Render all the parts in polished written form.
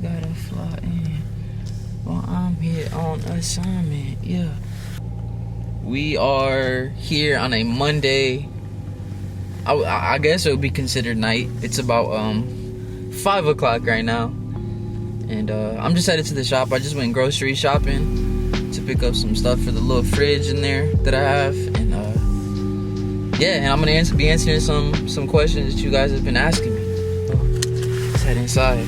gotta fly in while I'm here on assignment. Yeah. We are here on a Monday. I guess it would be considered night. It's about 5 o'clock right now, and I'm just headed to the shop. I just went grocery shopping to pick up some stuff for the little fridge in there that I have, and yeah, and I'm gonna be answering some questions that you guys have been asking me. Let's head inside.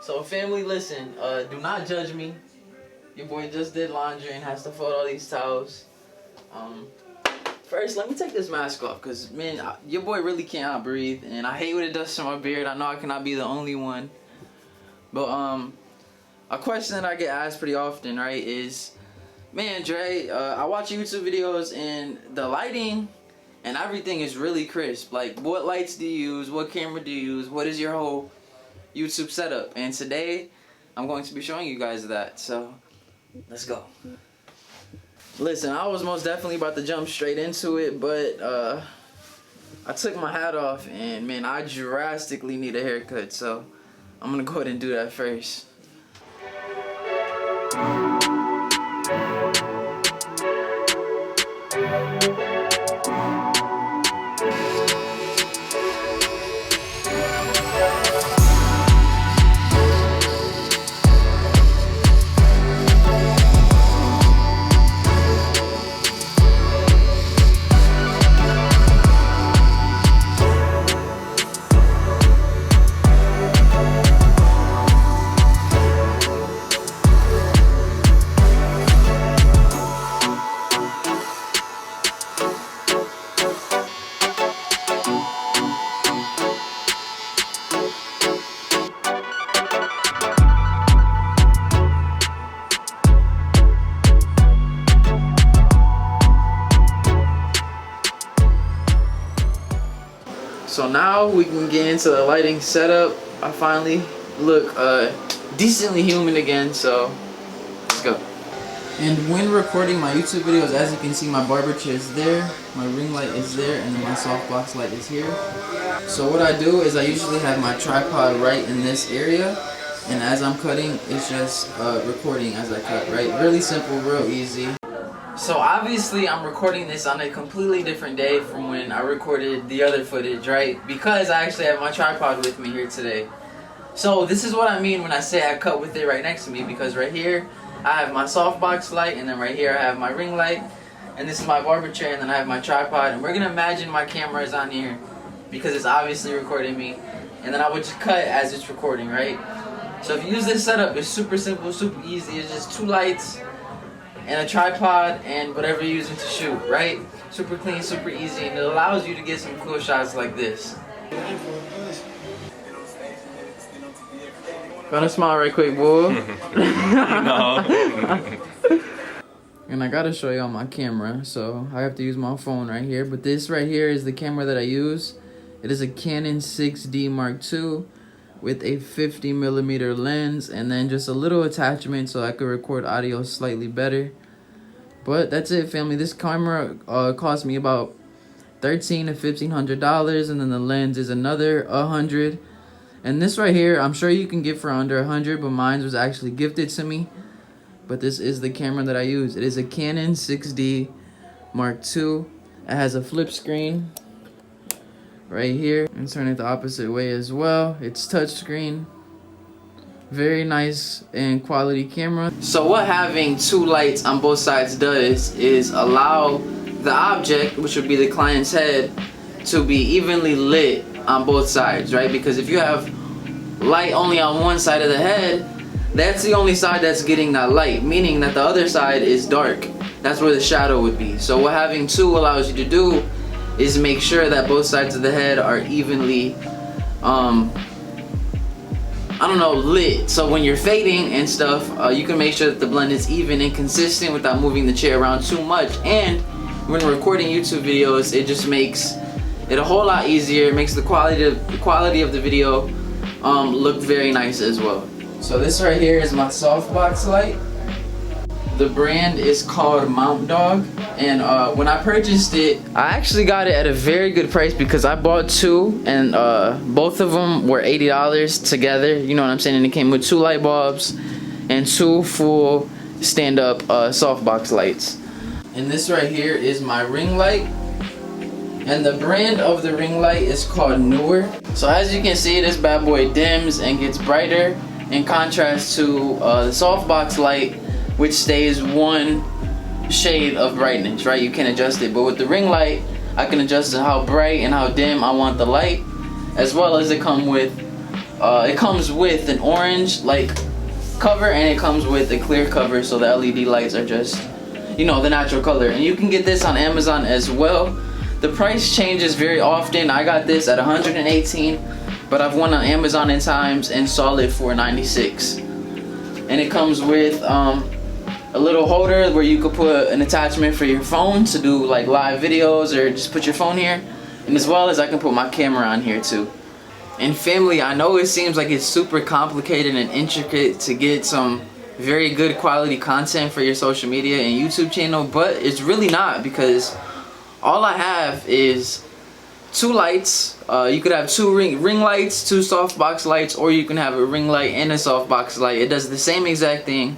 So family, listen, do not judge me. Your boy just did laundry and has to fold all these towels. First, let me take this mask off, because, man, your boy really cannot breathe, and I hate what it does to my beard. I know I cannot be the only one. But, a question that I get asked pretty often, right, is, man, Dre, I watch YouTube videos, and the lighting and everything is really crisp. Like, what lights do you use? What camera do you use? What is your whole YouTube setup? And today, I'm going to be showing you guys that, so let's go. Listen, I was most definitely about to jump straight into it, but I took my hat off, and man, I drastically need a haircut, so I'm gonna go ahead and do that first. So now we can get into the lighting setup. I finally look decently human again, so let's go. And when recording my YouTube videos, as you can see, my barber chair is there, my ring light is there, and then my softbox light is here. So what I do is I usually have my tripod right in this area, and as I'm cutting, it's just recording as I cut, right? Really simple, real easy. So obviously I'm recording this on a completely different day from when I recorded the other footage, right? Because I actually have my tripod with me here today. So this is what I mean when I say I cut with it right next to me, because right here I have my softbox light, and then right here I have my ring light, and this is my barber chair, and then I have my tripod, and we're gonna imagine my camera is on here because it's obviously recording me, and then I would just cut as it's recording, right? So if you use this setup, it's super simple, super easy. It's just 2 lights and a tripod and whatever you're using to shoot, right? Super clean, super easy, and it allows you to get some cool shots like this. Gonna smile right quick, boy. No. And I gotta show y'all my camera, so I have to use my phone right here. But this right here is the camera that I use. It is a Canon 6D Mark II with a 50mm lens, and then just a little attachment so I could record audio slightly better. But that's it, family. This camera cost me about $1,300 to $1,500, and then the lens is another $100. And this right here, I'm sure you can get for under $100, but mine was actually gifted to me. But this is the camera that I use. It is a Canon 6D Mark II. It has a flip screen right here, and turn it the opposite way as well. It's touchscreen. Very nice and quality camera. So what having 2 lights on both sides does is allow the object, which would be the client's head, to be evenly lit on both sides, right? Because if you have light only on one side of the head, that's the only side that's getting that light, meaning that the other side is dark. That's where the shadow would be. So what having 2 allows you to do is make sure that both sides of the head are evenly on I don't know, lit. So when you're fading and stuff, you can make sure that the blend is even and consistent without moving the chair around too much. And when recording YouTube videos, it just makes it a whole lot easier. It makes the quality of the video look very nice as well. So this right here is my softbox light. The brand is called Mount Dog, and when I purchased it, I actually got it at a very good price because I bought two, and both of them were $80 together. You know what I'm saying? And it came with 2 light bulbs and 2 full stand-up softbox lights. And this right here is my ring light, and the brand of the ring light is called Newer. So as you can see, this bad boy dims and gets brighter in contrast to the softbox light, which stays one shade of brightness, right? You can adjust it, but with the ring light, I can adjust it how bright and how dim I want the light, as well as it comes with an orange like cover, and it comes with a clear cover, so the LED lights are just, you know, the natural color. And you can get this on Amazon as well. The price changes very often. I got this at $118, but I've went on Amazon in times and saw it for $96. And it comes with a little holder where you could put an attachment for your phone to do like live videos, or just put your phone here, and as well as I can put my camera on here too. And family, I know it seems like it's super complicated and intricate to get some very good quality content for your social media and YouTube channel, but it's really not, because all I have is 2 lights. You could have 2 ring lights, 2 softbox lights, or you can have a ring light and a softbox light. It does the same exact thing.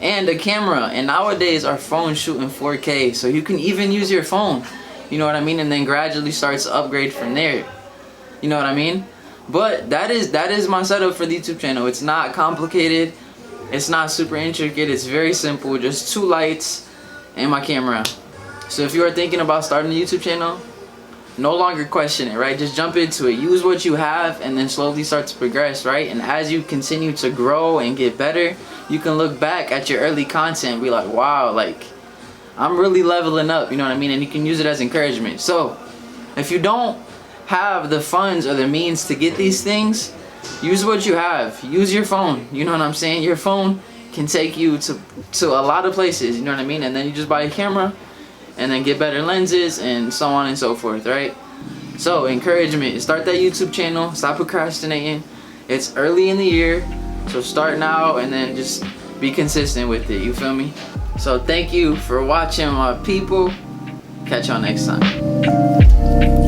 And a camera, and nowadays our phones shoot in 4K, so you can even use your phone, you know what I mean, and then gradually starts to upgrade from there, you know what I mean. But that is my setup for the YouTube channel. It's not complicated, it's not super intricate, it's very simple, just 2 lights and my camera. So if you are thinking about starting a YouTube channel, no longer question it, right? Just jump into it, use what you have, and then slowly start to progress, right? And as you continue to grow and get better, you can look back at your early content and be like, wow, like I'm really leveling up, you know what I mean? And you can use it as encouragement. So if you don't have the funds or the means to get these things, use what you have. Use your phone, you know what I'm saying? Your phone can take you to a lot of places, you know what I mean? And then you just buy a camera and then get better lenses and so on and so forth, right? So encouragement, start that YouTube channel, stop procrastinating. It's early in the year, so start now and then just be consistent with it, you feel me? So thank you for watching, my people. Catch y'all next time.